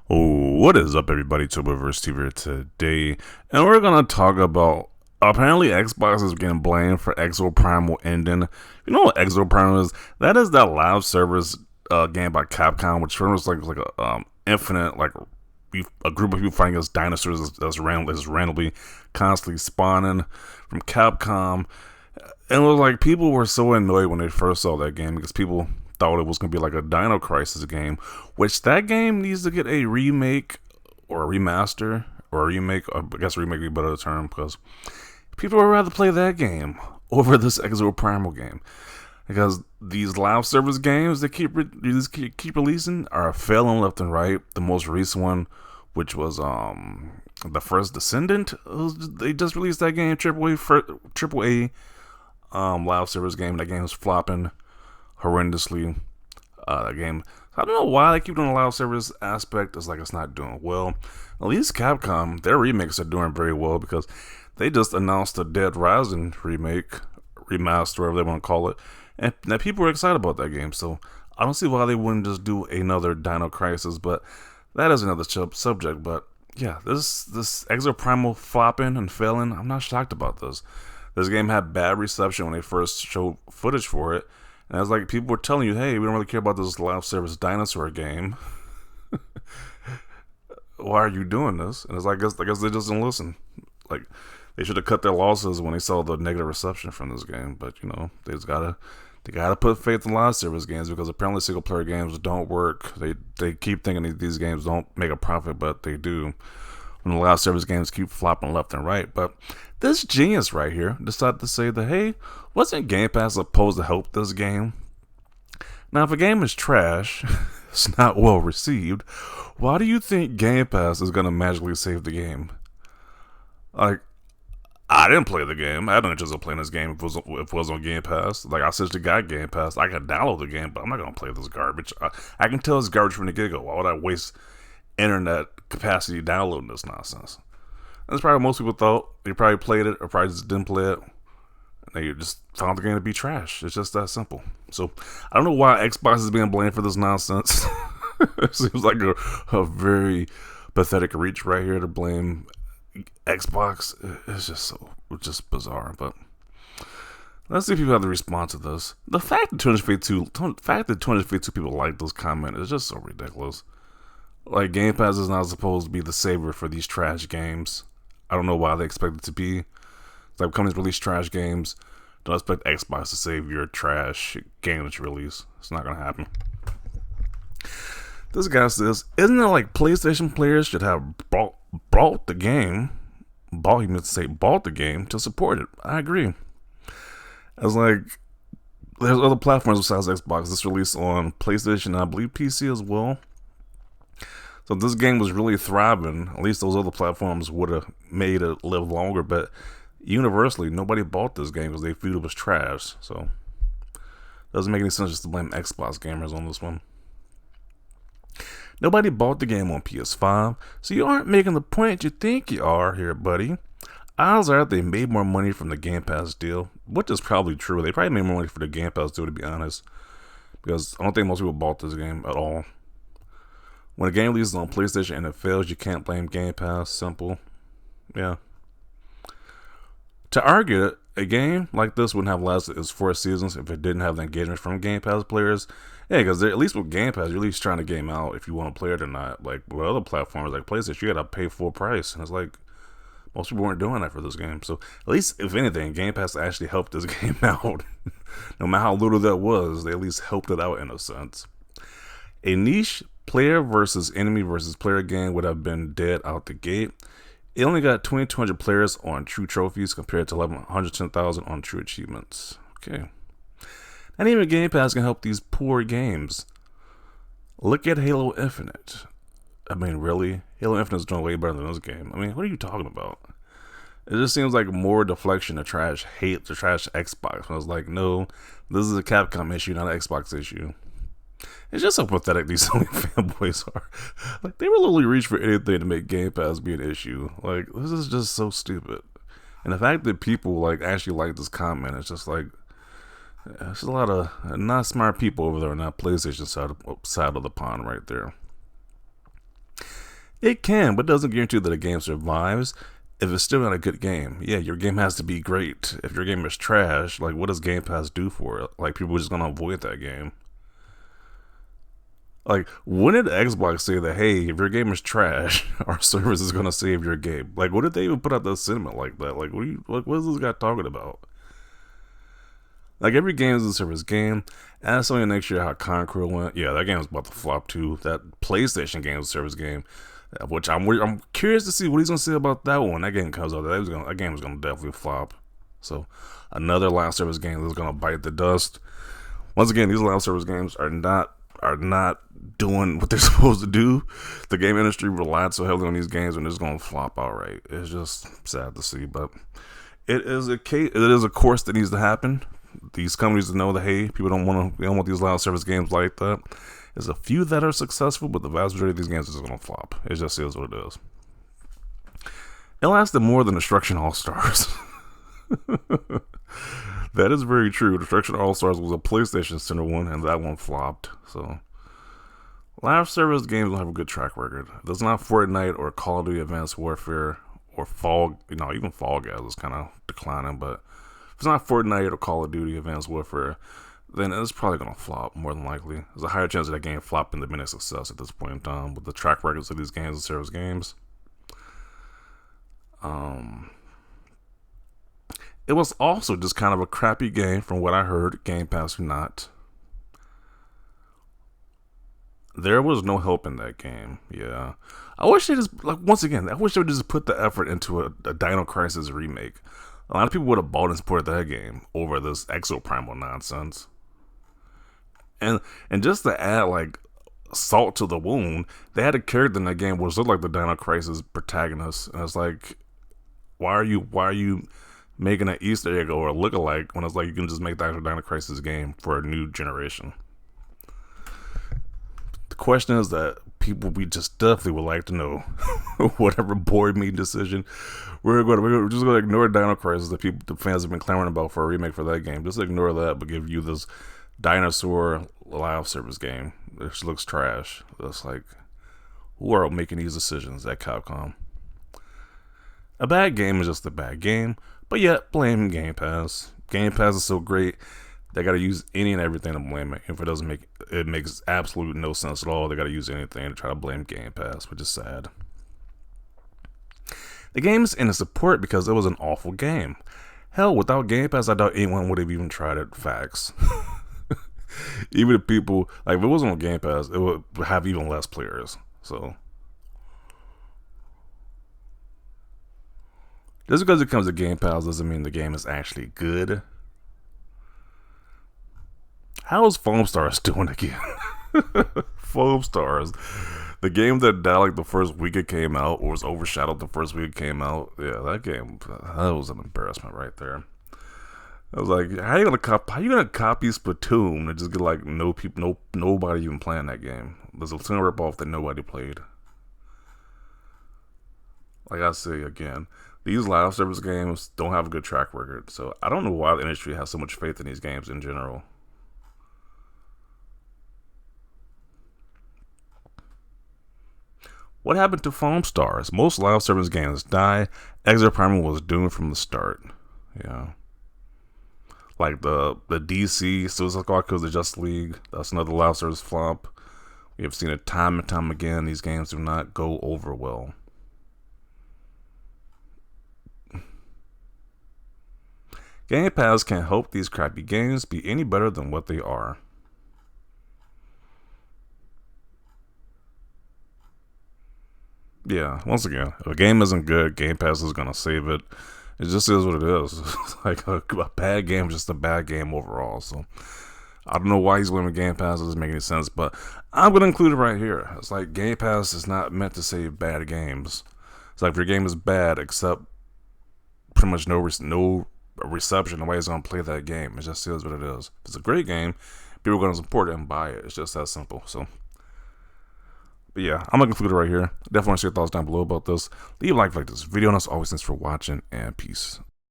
What is up, everybody? Turboverse TV here today, and we're gonna talk about apparently Xbox is getting blamed for Exoprimal ending. You know what Exoprimal is? That is that live service game by Capcom, which was like a infinite a group of people fighting against dinosaurs that's randomly constantly spawning from Capcom. And it was like people were so annoyed when they first saw that game because people thought it was going to be like a Dino Crisis game, which that game needs to get a remake or a remaster or a remake. I guess remake would be a better term because people would rather play that game over this Exoprimal game because these live service games they keep releasing are failing left and right. The most recent one, which was the first Descendant, they just released that game triple A live service game. That game was flopping horrendously. That game, I don't know why they keep doing the live service aspect. It's like it's not doing well. At least Capcom, their remakes are doing very well because they just announced a Dead Rising remake, remaster, whatever they want to call it, and that people are excited about that game. So I don't see why they wouldn't just do another Dino Crisis, but that is another subject. But yeah, this Exoprimal flopping and failing, I'm not shocked about this. This game had bad reception when they first showed footage for it. And it's like people were telling you, hey, we don't really care about this live service dinosaur game. Why are you doing this? And it's like, I guess they just didn't listen. Like, they should have cut their losses when they saw the negative reception from this game. But, you know, they gotta put faith in live service games because apparently single player games don't work. They keep thinking these games don't make a profit, but they do. When the live service games keep flopping left and right. But this genius right here decided to say that, hey, wasn't Game Pass supposed to help this game? Now, if a game is trash, it's not well received, why do you think Game Pass is going to magically save the game? Like, I didn't play the game. I had no interest in playing this game if it was on Game Pass. Like, I essentially got Game Pass. I could download the game, but I'm not going to play this garbage. I can tell it's garbage from the get-go. Why would I waste internet capacity downloading this nonsense? That's probably what most people thought. They probably played it or probably just didn't play it. And they just found the game to be trash. It's just that simple. So I don't know why Xbox is being blamed for this nonsense. It seems like a very pathetic reach right here to blame Xbox. It's just bizarre. But let's see if people have to respond to this. The fact that 252 people like this comment is just so ridiculous. Like, Game Pass is not supposed to be the savior for these trash games. I don't know why they expect it to be. It's like companies release trash games. Don't expect Xbox to save your trash game that you release. It's not going to happen. This guy says, isn't it like PlayStation players should have bought the game? Bought the game to support it. I agree. It's like, there's other platforms besides Xbox. This released on PlayStation and I believe PC as well. So if this game was really thriving, at least those other platforms would have made it live longer. But universally, nobody bought this game because they figured it was trash. So it doesn't make any sense just to blame Xbox gamers on this one. Nobody bought the game on PS5, so you aren't making the point you think you are here, buddy. Odds are they made more money from the Game Pass deal, which is probably true. They probably made more money for the Game Pass deal, to be honest, because I don't think most people bought this game at all. When a game releases on PlayStation and it fails, you can't blame Game Pass. Simple. Yeah. To argue it, a game like this wouldn't have lasted its 4 seasons if it didn't have the engagement from Game Pass players. Yeah, because at least with Game Pass, you're at least trying to game out if you want to play it or not. Like with other platforms like PlayStation, you gotta pay full price. And it's like, most people weren't doing that for this game. So at least, if anything, Game Pass actually helped this game out. No matter how little that was, they at least helped it out in a sense. A niche player versus enemy versus player game would have been dead out the gate. It only got 2,200 players on true trophies compared to 110,000 on true achievements. Okay. Not even Game Pass can help these poor games. Look at Halo Infinite. I mean, really? Halo Infinite is doing way better than this game. I mean, what are you talking about? It just seems like more deflection to trash Xbox. I was like, no, this is a Capcom issue, not an Xbox issue. It's just so pathetic these Sony fanboys are. Like, they will literally reach for anything to make Game Pass be an issue. Like, this is just so stupid. And the fact that people like actually like this comment, it's just like, there's a lot of not smart people over there on that PlayStation side of the pond right there. It can, but it doesn't guarantee that a game survives if it's still not a good game. Yeah, your game has to be great. If your game is trash, like what does Game Pass do for it? Like people are just gonna avoid that game. Like when did Xbox say that? Hey, if your game is trash, our service is gonna save your game. Like what did they even put out the sentiment like that? Like what is this guy talking about? Like every game is a service game. Ask Sony next year how Conqueror went. Yeah, that game was about to flop too. That PlayStation game was a service game, which I'm curious to see what he's gonna say about that one. That game comes out. That game was gonna definitely flop. So another live service game that's gonna bite the dust. Once again, these live service games are not doing what they're supposed to do. The game industry relied so heavily on these games, and it's gonna flop outright. It's just sad to see, but it is a case. It is a course that needs to happen. These companies know that hey, people don't want these live service games like that. There's a few that are successful, but the vast majority of these games is gonna flop. It just is what it is. It lasted more than Destruction All Stars. That is very true. Destruction All Stars was a PlayStation Center one, and that one flopped. So, live service games don't have a good track record. There's not Fortnite or Call of Duty Advanced Warfare or Fall. Even Fall Guys is kind of declining. But if it's not Fortnite or Call of Duty Advanced Warfare, then it's probably gonna flop more than likely. There's a higher chance of that game flopping than being a success at this point in time with the track records of these games and service games. It was also just kind of a crappy game from what I heard, Game Pass or not. There was no help in that game. Yeah. I wish they just, like, once again, I wish they would just put the effort into a Dino Crisis remake. A lot of people would have bought and supported that game over this Exoprimal nonsense. And just to add, like, salt to the wound, they had a character in that game which looked like the Dino Crisis protagonist. And it's like, why are you making an Easter egg or a lookalike when it's like you can just make the actual Dino Crisis game for a new generation? The question is that people, we just definitely would like to know whatever board meeting decision we're just going to ignore Dino Crisis that the fans have been clamoring about for a remake for that game. Just ignore that, but give you this dinosaur live service game which looks trash. That's like, who are making these decisions at Capcom? A bad game is just a bad game, but yet blame Game Pass. Game Pass is so great, they gotta use any and everything to blame it. If it doesn't make it makes absolute no sense at all, they gotta use anything to try to blame Game Pass, which is sad. The game's in support because it was an awful game. Hell, without Game Pass, I doubt anyone would have even tried it. Facts. Even if people, like, if it wasn't on Game Pass, it would have even less players. So, just because it comes to Game Pass doesn't mean the game is actually good. How's Foam Stars doing again? Foam Stars. The game that died like the first week it came out, or was overshadowed the first week it came out. Yeah, that game, that was an embarrassment right there. I was like, how you gonna copy Splatoon and just get like nobody even playing that game? There's a Splatoon ripoff that nobody played. Like I say again, these live service games don't have a good track record, so I don't know why the industry has so much faith in these games in general. What happened to Foam Stars? Most live service games die. Exoprimal was doomed from the start. Yeah. Like the DC Suicide Squad Kills the Justice League. That's another live service flop. We have seen it time and time again. These games do not go over well. Game Pass can't help these crappy games be any better than what they are. Yeah, once again, if a game isn't good, Game Pass is going to save it. It just is what it is. It's like a bad game is just a bad game overall. So I don't know why he's blaming Game Pass. It doesn't make any sense, but I'm going to include it right here. It's like Game Pass is not meant to save bad games. It's like if your game is bad, except pretty much no reception, nobody's going to play that game. It just is what it is. If it's a great game, people are going to support it and buy it. It's just that simple. So, but yeah, I'm going to conclude it right here. Definitely want to share your thoughts down below about this. Leave a like this video, and as always, thanks for watching, and peace.